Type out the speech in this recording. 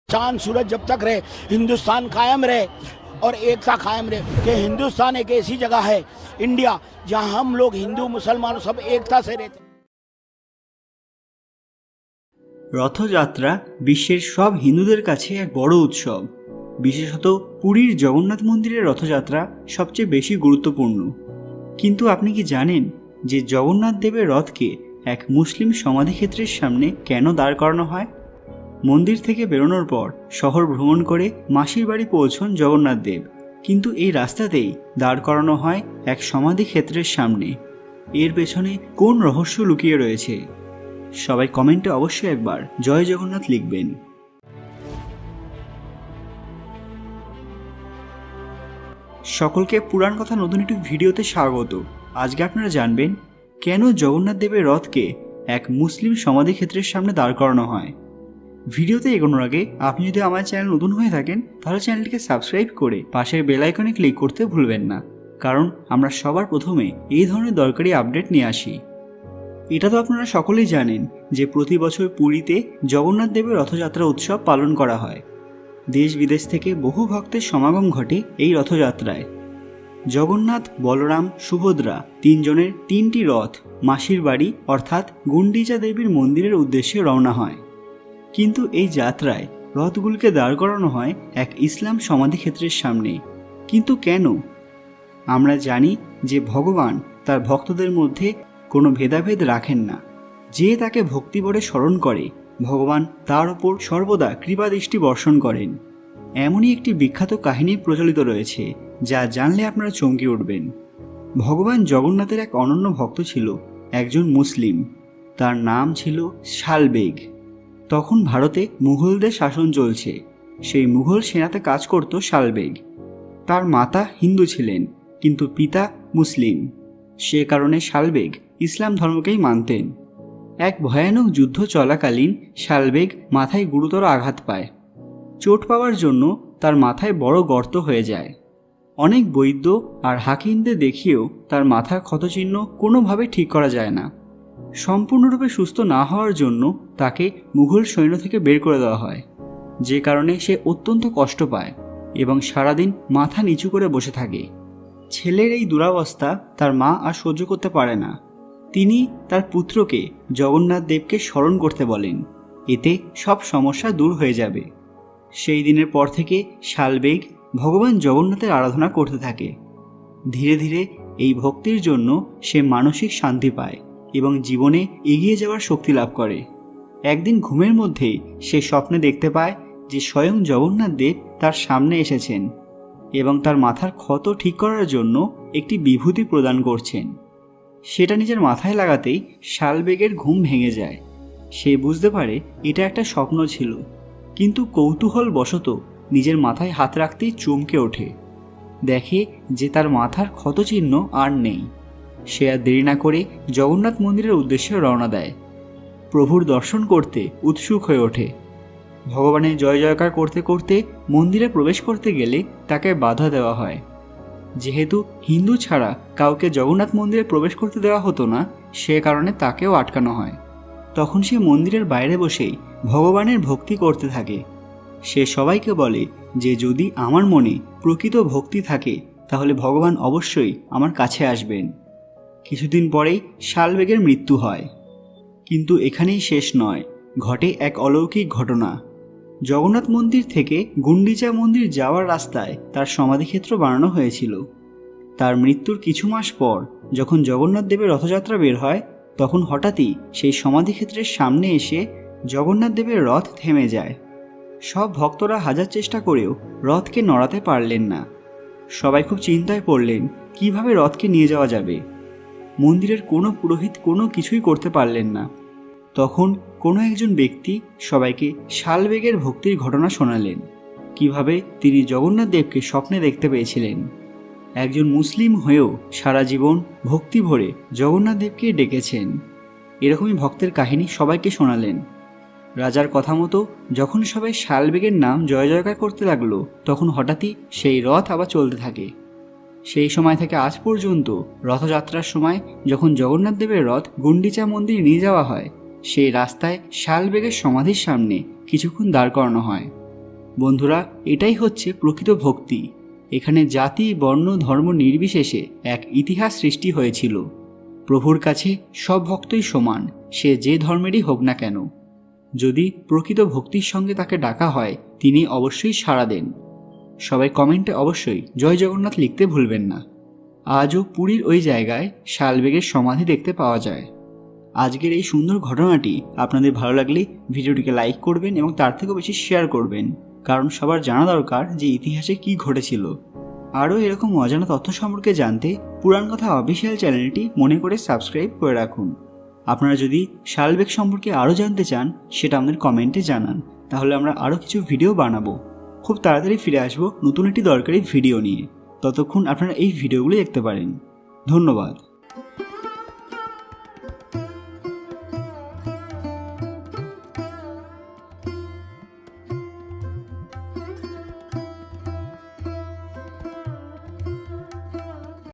चांद सूरज जब तक रहे हिंदुस्तान कायम रहे और एकता कायम रहे कि हिंदुस्तान एक ऐसी जगह है इंडिया जहां हम लोग हिंदू मुसलमान सब एकता से रहते। রথযাত্রা বিশ্বের সব হিন্দুদের কাছে এক বড় উৎসব। বিশেষত পুরীর জগন্নাথ মন্দিরের রথযাত্রা সবচেয়ে বেশি গুরুত্বপূর্ণ। কিন্তু আপনি কি জানেন যে জগন্নাথ দেবের রথকে এক মুসলিম সমাধিক্ষেত্রের সামনে কেন দাঁড় করানো হয়? মন্দির থেকে বেরোনোর পর শহর ভ্রমণ করে মাসির বাড়ি পৌঁছন জগন্নাথ দেব, কিন্তু এই রাস্তাতেই দাঁড় করানো হয় এক সমাধিক্ষেত্রের সামনে। এর পেছনে কোন রহস্য লুকিয়ে রয়েছে? সবাই কমেন্টে অবশ্যই একবার জয় জগন্নাথ লিখবেন। সকলকে পুরাণ কথা নতুন একটি ভিডিওতে স্বাগত। আজকে আপনারা জানবেন কেন জগন্নাথ দেবের রথকে এক মুসলিম সমাধিক্ষেত্রের সামনে দাঁড় করানো হয়। ভিডিওতে এগোনোর আগে আপনি যদি আমার চ্যানেল নতুন হয়ে থাকেন তাহলে চ্যানেলটিকে সাবস্ক্রাইব করে পাশের বেল আইকনে ক্লিক করতে ভুলবেন না, কারণ আমরা সবার প্রথমে এই ধরনের দরকারি আপডেট নিয়ে আসি। এটা তো আপনারা সকলেই জানেন যে প্রতি বছর পুরীতে জগন্নাথ দেবের রথযাত্রা উৎসব পালন করা হয়। দেশ বিদেশ থেকে বহু ভক্তের সমাগম ঘটে এই রথযাত্রায়। জগন্নাথ, বলরাম, সুভদ্রা তিনজনের তিনটি রথ মাসির বাড়ি অর্থাৎ গুন্ডিচা দেবীর মন্দিরের উদ্দেশ্যে রওনা হয়। কিন্তু এই যাত্রায় রথগুলিকে দাঁড় করানো হয় এক ইসলাম সমাধিক্ষেত্রের সামনে। কিন্তু কেন? আমরা জানি যে ভগবান তার ভক্তদের মধ্যে কোনো ভেদাভেদ রাখেন না। যে তাকে ভক্তিভরে স্মরণ করে ভগবান তার ওপর সর্বদা কৃপাদৃষ্টি বর্ষণ করেন। এমনই একটি বিখ্যাত কাহিনী প্রচলিত রয়েছে যা জানলে আপনারা চমকে উঠবেন। ভগবান জগন্নাথের এক অনন্য ভক্ত ছিল একজন মুসলিম। তার নাম ছিল শালবেগ। তখন ভারতে মুঘলদের শাসন চলছে। সেই মুঘল সেনাতে কাজ করত শালবেগ। তার মাতা হিন্দু ছিলেন কিন্তু পিতা মুসলিম। সে কারণে শালবেগ ইসলাম ধর্মকেই মানতেন। এক ভয়ানক যুদ্ধ চলাকালীন শালবেগ মাথায় গুরুতর আঘাত পায়। চোট পাওয়ার জন্য তার মাথায় বড় গর্ত হয়ে যায়। অনেক বৈদ্য আর হাকিমদের দেখিয়েও তার মাথার ক্ষতচিহ্ন কোনোভাবে ঠিক করা যায় না। সম্পূর্ণরূপে সুস্থ না হওয়ার জন্য তাকে মুঘল সৈন্য থেকে বের করে দেওয়া হয়, যে কারণে সে অত্যন্ত কষ্ট পায় এবং সারাদিন মাথা নিচু করে বসে থাকে। ছেলের এই দুরাবস্থা তার মা আর সহ্য করতে পারে না। তিনি তার পুত্রকে জগন্নাথ দেবকে স্মরণ করতে বলেন, এতে সব সমস্যা দূর হয়ে যাবে। সেই দিনের পর থেকে শালবেগ ভগবান জগন্নাথের আরাধনা করতে থাকে। ধীরে ধীরে এই ভক্তির জন্য সে মানসিক শান্তি পায় এবং জীবনে এগিয়ে যাওয়ার শক্তি লাভ করে। একদিন ঘুমের মধ্যেই সে স্বপ্নে দেখতে পায় যে স্বয়ং জগন্নাথ দেব তার সামনে এসেছেন এবং তার মাথার ক্ষত ঠিক করার জন্য একটি বিভূতি প্রদান করছেন। সেটা নিজের মাথায় লাগাতেই শালবেগের ঘুম ভেঙে যায়। সে বুঝতে পারে এটা একটা স্বপ্ন ছিল, কিন্তু কৌতূহল বশত নিজের মাথায় হাত রাখতেই চমকে ওঠে। দেখে যে তার মাথার ক্ষতচিহ্ন আর নেই। সে আর দেরি না করে জগন্নাথ মন্দিরের উদ্দেশ্যে রওনা দেয়। প্রভুর দর্শন করতে উৎসুক হয়ে ওঠে। ভগবানের জয় জয়কার করতে করতে মন্দিরে প্রবেশ করতে গেলে তাকে বাধা দেওয়া হয়। যেহেতু হিন্দু ছাড়া কাউকে জগন্নাথ মন্দিরে প্রবেশ করতে দেওয়া হতো না, সে কারণে তাকেও আটকানো হয়। তখন সে মন্দিরের বাইরে বসেই ভগবানের ভক্তি করতে থাকে। সে সবাইকে বলে যে যদি আমার মনে প্রকৃত ভক্তি থাকে তাহলে ভগবান অবশ্যই আমার কাছে আসবেন। কিছুদিন পরেই শালবেগের মৃত্যু হয়। কিন্তু এখানেই শেষ নয়, ঘটে এক অলৌকিক ঘটনা। জগন্নাথ মন্দির থেকে গুন্ডিচা মন্দির যাওয়ার রাস্তায় তার সমাধিক্ষেত্র বানানো হয়েছিল। তার মৃত্যুর কিছু মাস পর যখন জগন্নাথ দেবের রথযাত্রা বের হয়, তখন হঠাৎই সেই সমাধিক্ষেত্রের সামনে এসে জগন্নাথ দেবের রথ থেমে যায়। সব ভক্তরা হাজার চেষ্টা করেও রথকে নড়াতে পারলেন না। সবাই খুব চিন্তায় পড়লেন কিভাবে রথকে নিয়ে যাওয়া যাবে। মন্দিরের কোনো পুরোহিত কোনো কিছুই করতে পারলেন না। তখন কোনো একজন ব্যক্তি সবাইকে শালবেগের ভক্তির ঘটনা শোনালেন, কিভাবে তিনি জগন্নাথ দেবকে স্বপ্নে দেখতে পেয়েছিলেন। একজন মুসলিম হয়েও সারা জীবন ভক্তি ভরে জগন্নাথ দেবকে ডেকেছেন। এরকমই ভক্তের কাহিনী সবাইকে শোনালেন। রাজার কথা মতো যখন সবাই শালবেগের নাম জয় জয়কার করতে লাগলো, তখন হঠাৎই সেই রথ আবার চলতে থাকে। সেই সময় থেকে আজ পর্যন্ত রথযাত্রার সময় যখন জগন্নাথ দেবের রথ গুন্ডিচা মন্দির নিয়ে যাওয়া হয়, সেই রাস্তায় শালবেগের সমাধির সামনে কিছুক্ষণ দাঁড় করানো হয়। বন্ধুরা, এটাই হচ্ছে প্রকৃত ভক্তি। এখানে জাতি, বর্ণ, ধর্ম নির্বিশেষে এক ইতিহাস সৃষ্টি হয়েছিল। প্রভুর কাছে সব ভক্তই সমান, সে যে ধর্মেরই হোক না কেন। যদি প্রকৃত ভক্তির সঙ্গে তাকে ডাকা হয়, তিনি অবশ্যই সাড়া দেন। সবাই কমেন্টে অবশ্যই জয় জগন্নাথ লিখতে ভুলবেন না। আজও পুরীর ওই জায়গায় শালবেগের সমাধি দেখতে পাওয়া যায়। আজকের এই সুন্দর ঘটনাটি আপনাদের ভালো লাগলে ভিডিওটিকে লাইক করবেন এবং তার থেকেও বেশি শেয়ার করবেন, কারণ সবার জানা দরকার যে ইতিহাসে কি ঘটেছিল। আরও এরকম অজানা তথ্য সম্পর্কে জানতে পুরাণ কথা অফিসিয়াল চ্যানেলটি মনে করে সাবস্ক্রাইব করে রাখুন। আপনারা যদি শালবেগ সম্পর্কে আরও জানতে চান, সেটা আমাদের কমেন্টে জানান, তাহলে আমরা আরও কিছু ভিডিও বানাবো। খুব তাড়াতাড়ি ফিরে আসবো নতুন একটি দরকারি ভিডিও নিয়ে। ততক্ষণ আপনারা এই ভিডিওগুলো দেখতে পারেন। ধন্যবাদ।